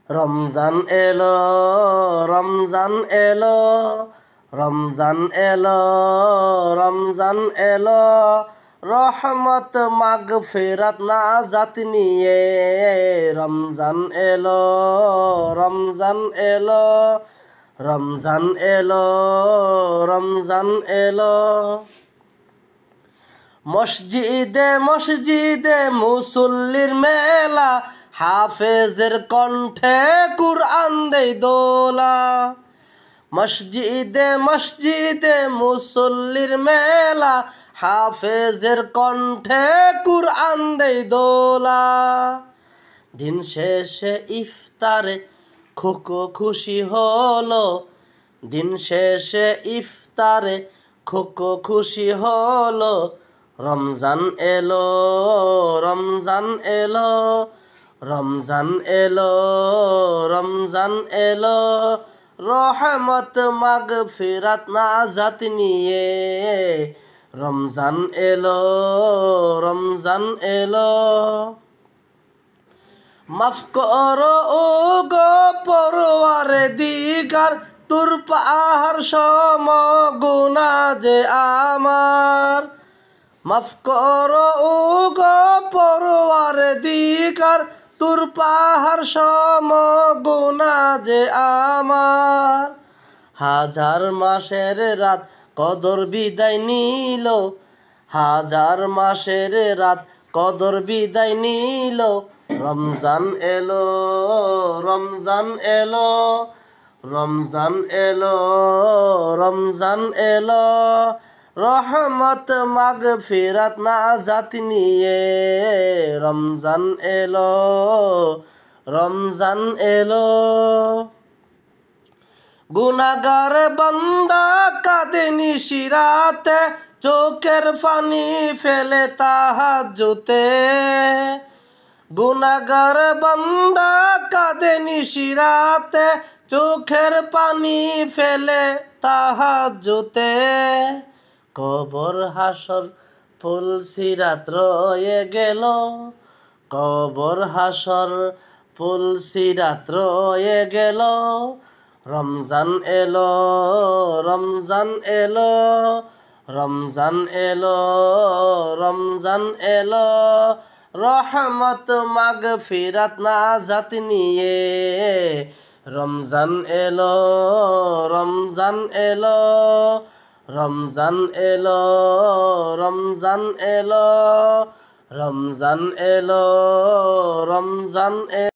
রমজান এলো, রমজান এলো, রমজান এলো, রমজান এলো, রহমত মাগফিরাত নাজাত নিয়ে। রমজান এলো, রমজান এলো, রমজান এলো, রমজান এলো। মসজিদে মসজিদে মুসল্লির মেলা, হাফেজের কণ্ঠে কুরআন দেই দোলা। মসজিদে মসজিদে মুসল্লির মেলা, হাফেজের কণ্ঠে কুরআন দেই দোলা। দিন শেষে ইফতারে খুকো খুশি হলো, দিন শেষে ইফতারে খুকো খুশি হলো। রমজান এলো, রমজান এলো, রমজান এলো, রমজান এলো, রহমত মাগফিরাত নাজাত নিয়ে। রমজান এলো, রমজান এলো। মাফ করো ও গো পরওয়ারদিগার, তোর পাহাড় সম গুনাহ যে আমার। মাফ করো ও গো পরওয়ারদিগার, তোর পাহাড় সম গুনাহ যে আমার। হাজার মাসের রাত কদর বিদায় নিল, হাজার মাসের রাত কদর বিদায় নিল। রমজান এলো, রমজান এলো, রমজান এলো, রমজান এলো, রহমত মাগফিরাত নাজাত নিয়ে। রমজান এলো, রমজান এলো। গুনাহগার বান্দা কাঁদে নিশিরাতে, চোখের পানি ফেলে তাহাজ্জুদে। গুনাহগার বান্দা কাঁদে নিশিরাতে, চোখের পানি ফেলে তাহাজ্জুদে। কবর হাসর ফুলসিরাত রয়ে গেল, কবর হাসর ফুলসিরাত রয়ে গেল। রমজান এলো, রমজান এলো, রমজান এলো, রমজান এলো, রহমত মাগফিরাত নাজাত নিয়ে। রমজান এলো, রমজান এলো, রমজান এলো, রমজান এলো, রমজান এলো, রমজান এলো।